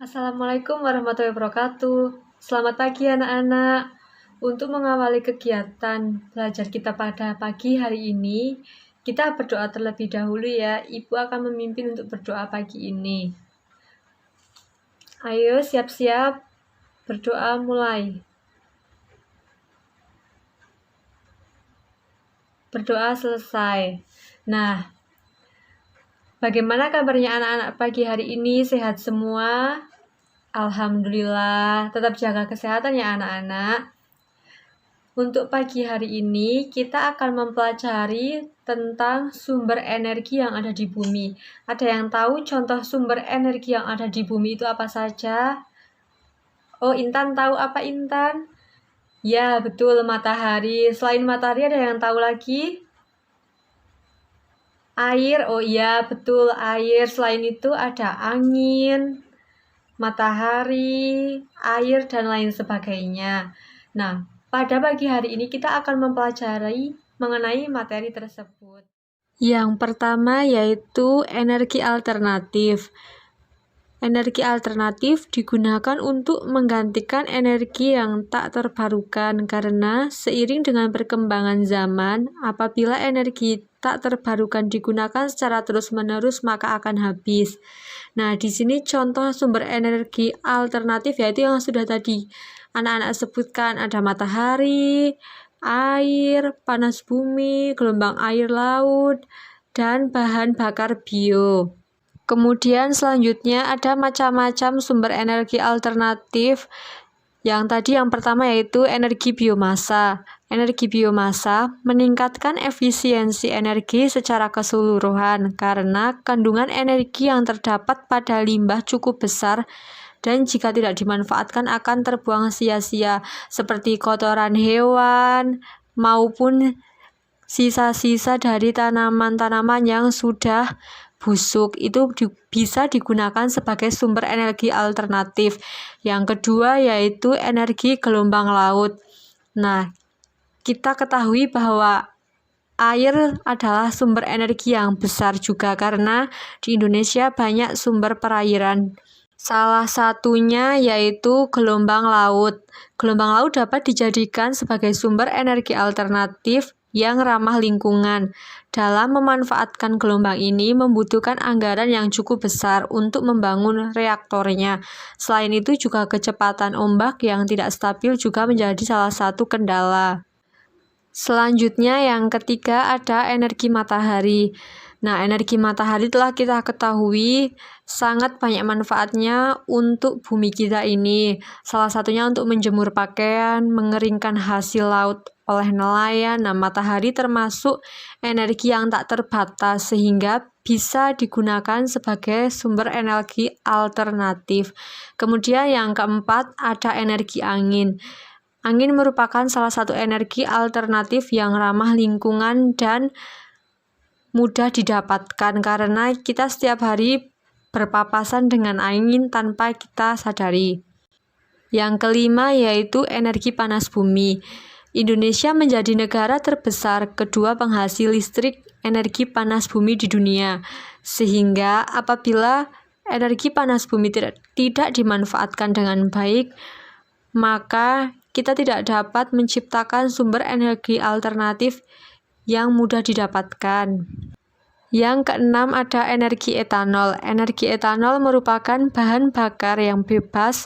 Assalamualaikum warahmatullahi wabarakatuh. Selamat pagi anak-anak. Untuk mengawali kegiatan belajar kita pada pagi hari ini, kita berdoa terlebih dahulu ya. Ibu akan memimpin untuk berdoa pagi ini. Ayo siap-siap, berdoa mulai. Berdoa selesai. Nah, bagaimana kabarnya anak-anak pagi hari ini? Sehat semua? Alhamdulillah, tetap jaga kesehatan ya anak-anak. Untuk pagi hari ini, kita akan mempelajari tentang sumber energi yang ada di bumi. Ada yang tahu contoh sumber energi yang ada di bumi itu apa saja? Oh, Intan tahu apa Intan? Ya, betul, matahari. Selain matahari ada yang tahu lagi? Air, oh iya, betul, air. Selain itu ada angin, matahari, air, dan lain sebagainya. Nah, pada pagi hari ini kita akan mempelajari mengenai materi tersebut. Yang pertama yaitu energi alternatif. Energi alternatif digunakan untuk menggantikan energi yang tak terbarukan karena seiring dengan perkembangan zaman, apabila energi tak terbarukan digunakan secara terus-menerus maka akan habis. Nah, di sini contoh sumber energi alternatif yaitu yang sudah tadi anak-anak sebutkan, ada matahari, air, panas bumi, gelombang air laut, dan bahan bakar bio. Kemudian selanjutnya ada macam-macam sumber energi alternatif. Yang pertama yaitu energi biomasa. Energi biomasa meningkatkan efisiensi energi secara keseluruhan karena kandungan energi yang terdapat pada limbah cukup besar dan jika tidak dimanfaatkan akan terbuang sia-sia seperti kotoran hewan maupun sisa-sisa dari tanaman-tanaman yang sudah busuk. Itu bisa digunakan sebagai sumber energi alternatif. Yang kedua yaitu energi gelombang laut. Nah, kita ketahui bahwa air adalah sumber energi yang besar juga karena di Indonesia banyak sumber perairan. Salah satunya yaitu gelombang laut. Gelombang laut dapat dijadikan sebagai sumber energi alternatif yang ramah lingkungan. Dalam memanfaatkan gelombang ini membutuhkan anggaran yang cukup besar untuk membangun reaktornya. Selain itu juga kecepatan ombak yang tidak stabil juga menjadi salah satu kendala. Selanjutnya yang ketiga ada energi matahari. Nah, energi matahari telah kita ketahui sangat banyak manfaatnya untuk bumi kita ini. Salah satunya untuk menjemur pakaian, mengeringkan hasil laut oleh nelayan. Nah, matahari termasuk energi yang tak terbatas sehingga bisa digunakan sebagai sumber energi alternatif. Kemudian yang keempat ada energi angin. Angin merupakan salah satu energi alternatif yang ramah lingkungan dan mudah didapatkan karena kita setiap hari berpapasan dengan angin tanpa kita sadari. Yang kelima yaitu energi panas bumi. Indonesia menjadi negara terbesar kedua penghasil listrik energi panas bumi di dunia. Sehingga apabila energi panas bumi tidak dimanfaatkan dengan baik, maka kita tidak dapat menciptakan sumber energi alternatif yang mudah didapatkan. Yang keenam ada energi etanol. Energi etanol merupakan bahan bakar yang bebas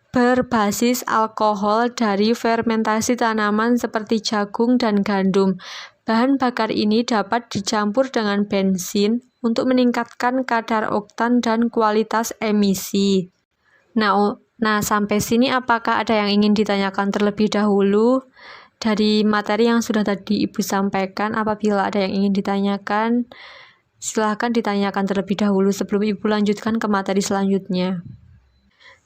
berbasis alkohol dari fermentasi tanaman seperti jagung dan gandum. Bahan bakar ini dapat dicampur dengan bensin untuk meningkatkan kadar oktan dan kualitas emisi. Nah, sampai sini apakah ada yang ingin ditanyakan terlebih dahulu dari materi yang sudah tadi Ibu sampaikan? Apabila ada yang ingin ditanyakan, silahkan ditanyakan terlebih dahulu sebelum Ibu lanjutkan ke materi selanjutnya.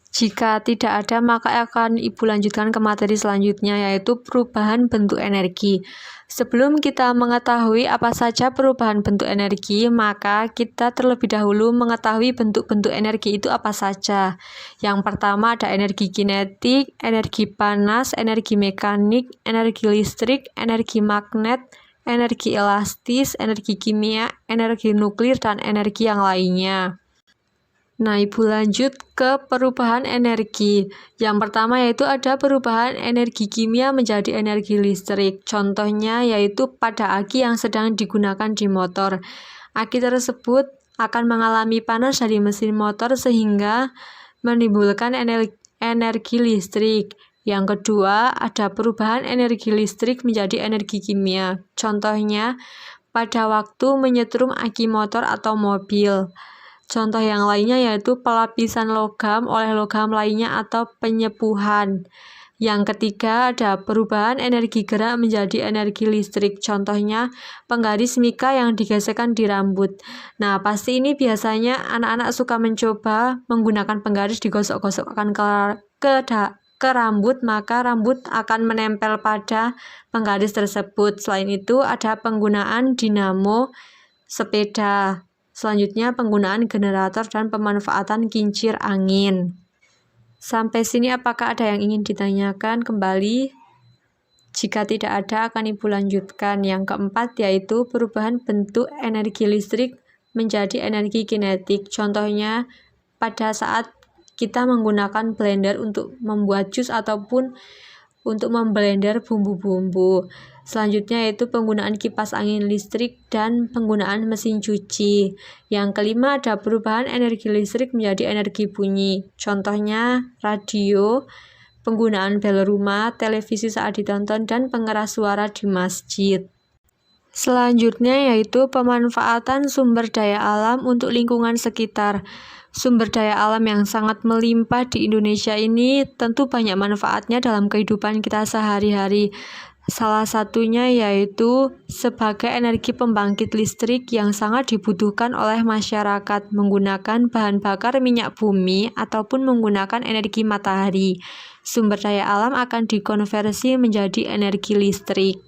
Jika tidak ada, maka akan Ibu lanjutkan ke materi selanjutnya, yaitu perubahan bentuk energi. Sebelum kita mengetahui apa saja perubahan bentuk energi, maka kita terlebih dahulu mengetahui bentuk-bentuk energi itu apa saja. Yang pertama ada energi kinetik, energi panas, energi mekanik, energi listrik, energi magnet, energi elastis, energi kimia, energi nuklir, dan energi yang lainnya. Nah, Ibu lanjut ke perubahan energi. Yang pertama yaitu ada perubahan energi kimia menjadi energi listrik. Contohnya yaitu pada aki yang sedang digunakan di motor. Aki tersebut akan mengalami panas dari mesin motor sehingga menimbulkan energi listrik. Yang kedua, ada perubahan energi listrik menjadi energi kimia. Contohnya pada waktu menyetrum aki motor atau mobil. Contoh yang lainnya yaitu pelapisan logam oleh logam lainnya atau penyepuhan. Yang ketiga ada perubahan energi gerak menjadi energi listrik. Contohnya penggaris mika yang digesekkan di rambut. Nah, pasti ini biasanya anak-anak suka mencoba menggunakan penggaris digosok-gosokkan ke rambut, maka rambut akan menempel pada penggaris tersebut. Selain itu ada penggunaan dinamo sepeda. Selanjutnya penggunaan generator dan pemanfaatan kincir angin. Sampai sini apakah ada yang ingin ditanyakan kembali? Jika tidak ada akan Ibu lanjutkan. Yang keempat yaitu perubahan bentuk energi listrik menjadi energi kinetik. Contohnya pada saat kita menggunakan blender untuk membuat jus ataupun untuk memblender bumbu-bumbu. Selanjutnya yaitu penggunaan kipas angin listrik dan penggunaan mesin cuci. Yang kelima ada perubahan energi listrik menjadi energi bunyi. Contohnya radio, penggunaan bel rumah, televisi saat ditonton, dan pengeras suara di masjid. Selanjutnya yaitu pemanfaatan sumber daya alam untuk lingkungan sekitar. Sumber daya alam yang sangat melimpah di Indonesia ini tentu banyak manfaatnya dalam kehidupan kita sehari-hari. Salah satunya yaitu sebagai energi pembangkit listrik yang sangat dibutuhkan oleh masyarakat menggunakan bahan bakar minyak bumi ataupun menggunakan energi matahari. Sumber daya alam akan dikonversi menjadi energi listrik.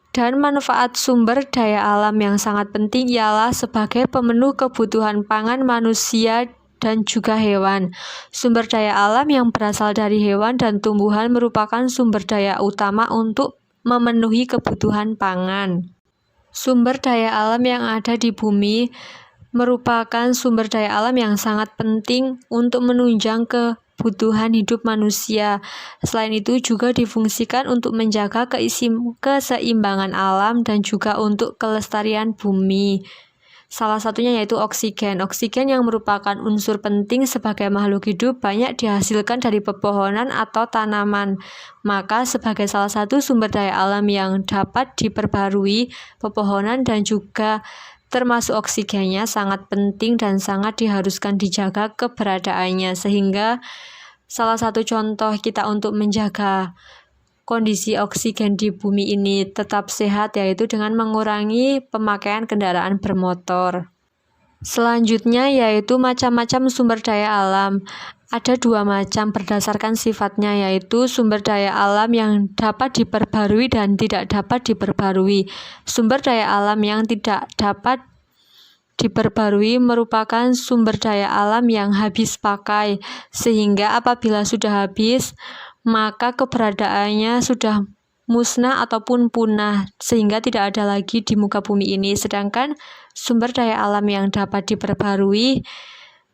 Dan manfaat sumber daya alam yang sangat penting ialah sebagai pemenuh kebutuhan pangan manusia dan juga hewan. Sumber daya alam yang berasal dari hewan dan tumbuhan merupakan sumber daya utama untuk memenuhi kebutuhan pangan. Sumber daya alam yang ada di bumi merupakan sumber daya alam yang sangat penting untuk menunjang kebutuhan hidup manusia. Selain itu juga difungsikan untuk menjaga keseimbangan alam dan juga untuk kelestarian bumi. Salah satunya yaitu oksigen. Oksigen yang merupakan unsur penting sebagai makhluk hidup banyak dihasilkan dari pepohonan atau tanaman. Maka sebagai salah satu sumber daya alam yang dapat diperbarui, pepohonan dan juga termasuk oksigennya sangat penting dan sangat diharuskan dijaga keberadaannya, sehingga salah satu contoh kita untuk menjaga kondisi oksigen di bumi ini tetap sehat yaitu dengan mengurangi pemakaian kendaraan bermotor. Selanjutnya yaitu macam-macam sumber daya alam. Ada dua macam berdasarkan sifatnya, yaitu sumber daya alam yang dapat diperbarui dan tidak dapat diperbarui. Sumber daya alam yang tidak dapat diperbarui merupakan sumber daya alam yang habis pakai, sehingga apabila sudah habis, maka keberadaannya sudah musnah ataupun punah, sehingga tidak ada lagi di muka bumi ini. Sedangkan sumber daya alam yang dapat diperbarui,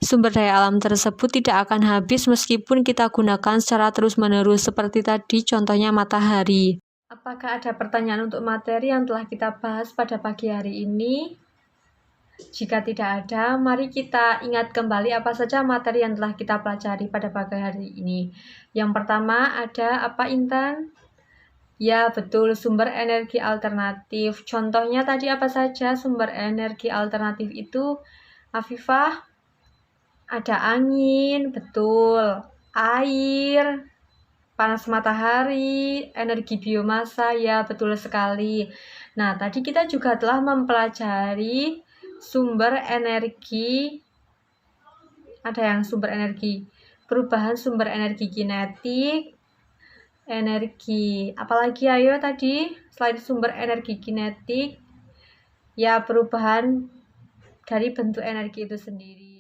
sumber daya alam tersebut tidak akan habis meskipun kita gunakan secara terus-menerus, seperti tadi contohnya matahari. Apakah ada pertanyaan untuk materi yang telah kita bahas pada pagi hari ini? Jika tidak ada, mari kita ingat kembali apa saja materi yang telah kita pelajari pada pagi hari ini. Yang pertama ada apa, Intan? Ya, betul, sumber energi alternatif. Contohnya tadi apa saja sumber energi alternatif itu, Afifah? Ada angin, betul, air, panas matahari, energi biomasa, ya betul sekali. Nah, tadi kita juga telah mempelajari sumber energi, ada yang sumber energi, perubahan sumber energi kinetik, energi, apalagi ayo tadi, selain sumber energi kinetik, ya perubahan dari bentuk energi itu sendiri.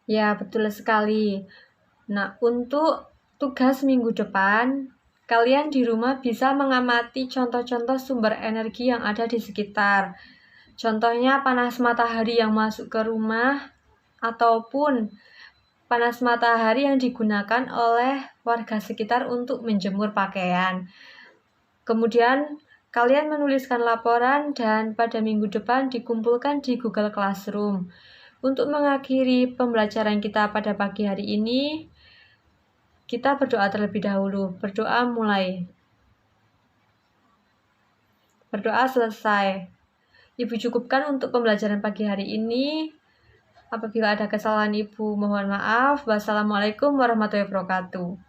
Ya, betul sekali. Nah, untuk tugas minggu depan, kalian di rumah bisa mengamati contoh-contoh sumber energi yang ada di sekitar. Contohnya panas matahari yang masuk ke rumah, ataupun panas matahari yang digunakan oleh warga sekitar untuk menjemur pakaian. Kemudian kalian menuliskan laporan dan pada minggu depan dikumpulkan di Google Classroom. Untuk mengakhiri pembelajaran kita pada pagi hari ini, kita berdoa terlebih dahulu. Berdoa mulai. Berdoa selesai. Ibu cukupkan untuk pembelajaran pagi hari ini. Apabila ada kesalahan Ibu, mohon maaf. Wassalamualaikum warahmatullahi wabarakatuh.